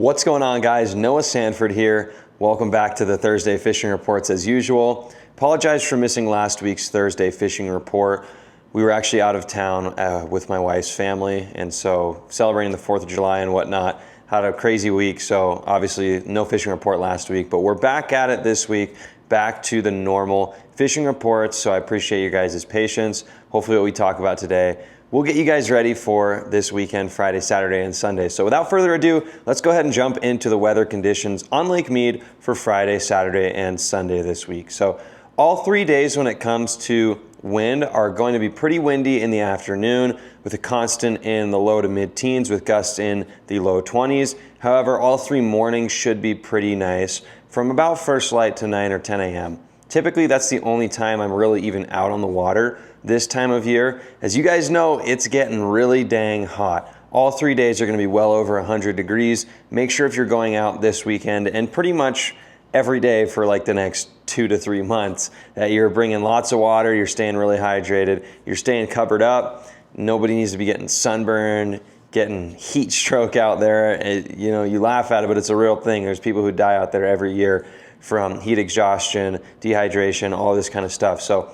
What's going on, guys? Noah Sanford here. Welcome back to the Thursday Fishing Reports as usual. Apologize for missing last week's Thursday Fishing Report. We were actually out of town with my wife's family, and so celebrating the 4th of July and whatnot. Had a crazy week, so obviously no fishing report last week, but we're back at it this week, back to the normal fishing reports, so I appreciate you guys' patience. Hopefully what we talk about today we'll get you guys ready for this weekend, Friday, Saturday, and Sunday. So without further ado, let's go ahead and jump into the weather conditions on Lake Mead for Friday, Saturday, and Sunday this week. So all 3 days when it comes to wind are going to be pretty windy in the afternoon with a constant in the low to mid-teens with gusts in the low 20s. However, all 3 mornings should be pretty nice from about first light to 9 or 10 a.m. Typically, that's the only time I'm really even out on the water this time of year. As you guys know, it's getting really dang hot. All 3 days are gonna be well over 100 degrees. Make sure if you're going out this weekend and pretty much every day for like the next 2 to 3 months that you're bringing lots of water, you're staying really hydrated, you're staying covered up. Nobody needs to be getting sunburned, getting heat stroke out there. You know, you laugh at it, but it's a real thing. There's people who die out there every year from heat exhaustion, dehydration, all this kind of stuff. So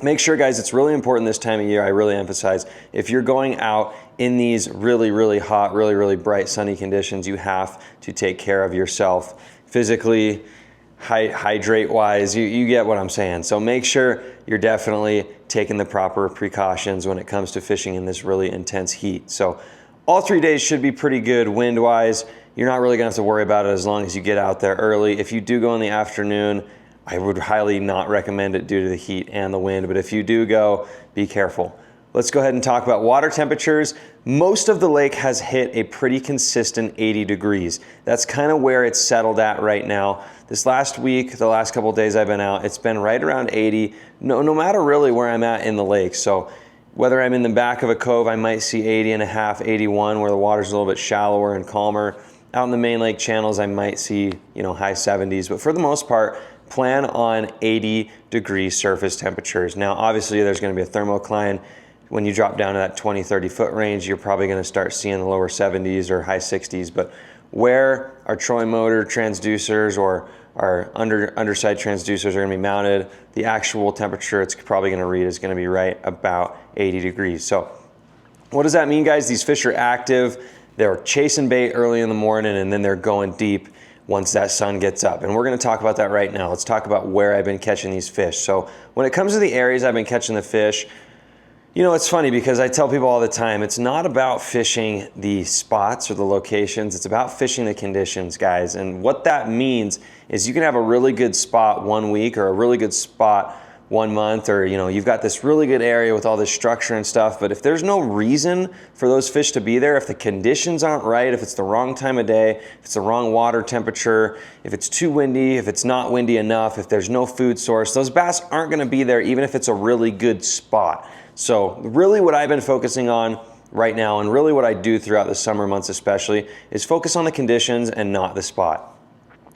make sure, guys, it's really important this time of year. I really emphasize, if you're going out in these really, really hot, really, really bright sunny conditions, you have to take care of yourself physically, hydrate-wise. You get what I'm saying. So make sure you're definitely taking the proper precautions when it comes to fishing in this really intense heat. So all 3 days should be pretty good wind-wise. You're not really gonna have to worry about it as long as you get out there early. If you do go in the afternoon, I would highly not recommend it due to the heat and the wind, but if you do go, be careful. Let's go ahead and talk about water temperatures. Most of the lake has hit a pretty consistent 80 degrees. That's kind of where it's settled at right now. This last week, the last couple of days I've been out, it's been right around 80, no matter really where I'm at in the lake. So whether I'm in the back of a cove, I might see 80 and a half, 81, where the water's a little bit shallower and calmer. Out in the main lake channels, I might see, high 70s, but for the most part, plan on 80 degree surface temperatures. Now, obviously there's gonna be a thermocline. When you drop down to that 20, 30 foot range, you're probably gonna start seeing the lower 70s or high 60s, but where our trolling motor transducers or our underside transducers are gonna be mounted, the actual temperature it's probably gonna read is gonna be right about 80 degrees. So what does that mean, guys? These fish are active. They're chasing bait early in the morning and then they're going deep once that sun gets up. And we're gonna talk about that right now. Let's talk about where I've been catching these fish. So when it comes to the areas I've been catching the fish, it's funny because I tell people all the time, it's not about fishing the spots or the locations, it's about fishing the conditions, guys. And what that means is you can have a really good spot one week or a really good spot 1 month, or you've got this really good area with all this structure and stuff, but if there's no reason for those fish to be there, if the conditions aren't right, if it's the wrong time of day, if it's the wrong water temperature, if it's too windy, if it's not windy enough, if there's no food source, those bass aren't gonna be there even if it's a really good spot. So really what I've been focusing on right now, and really what I do throughout the summer months especially, is focus on the conditions and not the spot.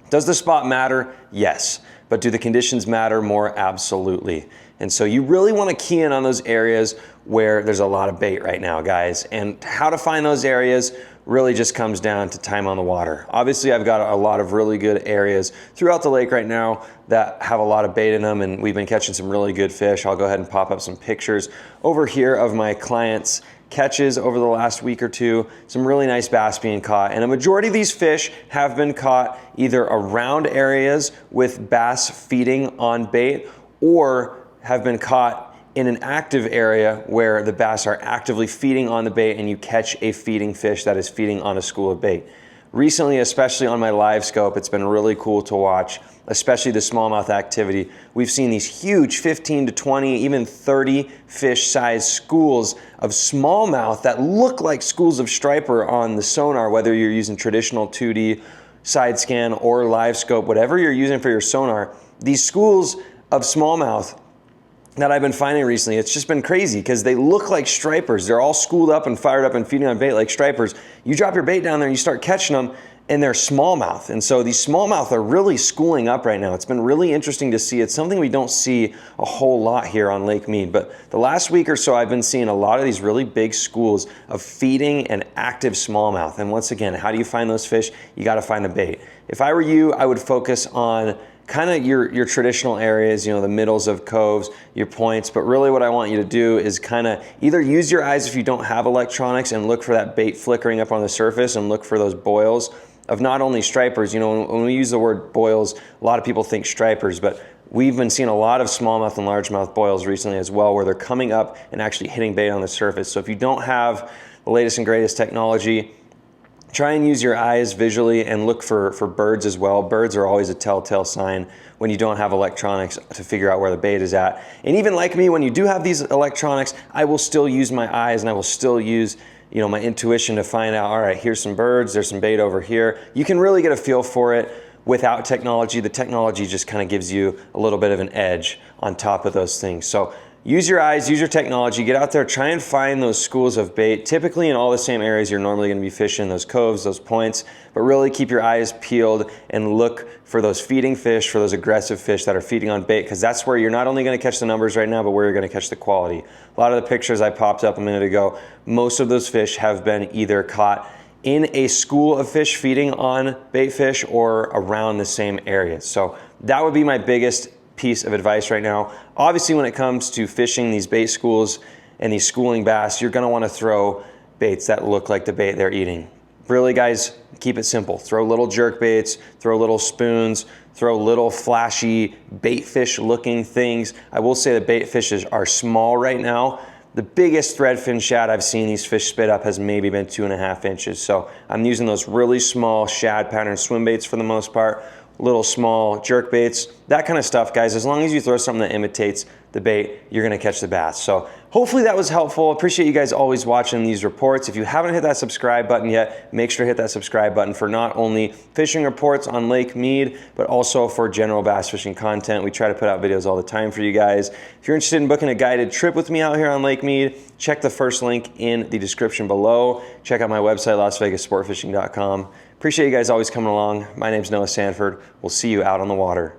Does the spot matter? Yes. But do the conditions matter more? Absolutely. And so you really want to key in on those areas where there's a lot of bait right now, guys. And how to find those areas really just comes down to time on the water. Obviously, I've got a lot of really good areas throughout the lake right now that have a lot of bait in them, and we've been catching some really good fish. I'll go ahead and pop up some pictures over here of my clients' catches over the last week or two. Some really nice bass being caught, and a majority of these fish have been caught either around areas with bass feeding on bait or have been caught in an active area where the bass are actively feeding on the bait and you catch a feeding fish that is feeding on a school of bait. Recently, especially on my live scope, it's been really cool to watch, especially the smallmouth activity. We've seen these huge 15 to 20, even 30 fish size schools of smallmouth that look like schools of striper on the sonar, whether you're using traditional 2D side scan or live scope, whatever you're using for your sonar. These schools of smallmouth that I've been finding recently, it's just been crazy because they look like stripers. They're all schooled up and fired up and feeding on bait like stripers. You drop your bait down there and you start catching them, and they're smallmouth. And so these smallmouth are really schooling up right now. It's been really interesting to see. It's something we don't see a whole lot here on Lake Mead, but the last week or so I've been seeing a lot of these really big schools of feeding and active smallmouth. And once again, how do you find those fish? You got to find the bait. If I were you, I would focus on kind of your traditional areas, you know, the middles of coves, your points, but really what I want you to do is kind of either use your eyes if you don't have electronics and look for that bait flickering up on the surface and look for those boils of not only stripers. You know, when we use the word boils, a lot of people think stripers, but we've been seeing a lot of smallmouth and largemouth boils recently as well, where they're coming up and actually hitting bait on the surface. So if you don't have the latest and greatest technology, try and use your eyes visually and look for birds as well. Birds are always a telltale sign when you don't have electronics to figure out where the bait is at. And even like me, when you do have these electronics, I will still use my eyes and I will still use, you know, my intuition to find out, all right, here's some birds, there's some bait over here. You can really get a feel for it without technology. The technology just kind of gives you a little bit of an edge on top of those things. So use your eyes, use your technology, get out there, try and find those schools of bait, typically in all the same areas you're normally going to be fishing, those coves, those points, but really keep your eyes peeled and look for those feeding fish, for those aggressive fish that are feeding on bait, because that's where you're not only going to catch the numbers right now, but where you're going to catch the quality. A lot of the pictures I popped up a minute ago, most of those fish have been either caught in a school of fish feeding on bait fish or around the same area. So that would be my biggest piece of advice right now. Obviously, when it comes to fishing these bait schools and these schooling bass, you're gonna wanna throw baits that look like the bait they're eating. Really, guys, keep it simple. Throw little jerk baits, throw little spoons, throw little flashy bait fish looking things. I will say that bait fishes are small right now. The biggest threadfin shad I've seen these fish spit up has maybe been 2.5 inches. So I'm using those really small shad pattern swim baits for the most part, little small jerk baits, that kind of stuff, guys. As long as you throw something that imitates the bait, you're gonna catch the bass. So hopefully that was helpful. Appreciate you guys always watching these reports. If you haven't hit that subscribe button yet, make sure to hit that subscribe button for not only fishing reports on Lake Mead, but also for general bass fishing content. We try to put out videos all the time for you guys. If you're interested in booking a guided trip with me out here on Lake Mead, check the first link in the description below. Check out my website, LasVegasSportFishing.com. Appreciate you guys always coming along. My name's Noah Sanford. We'll see you out on the water.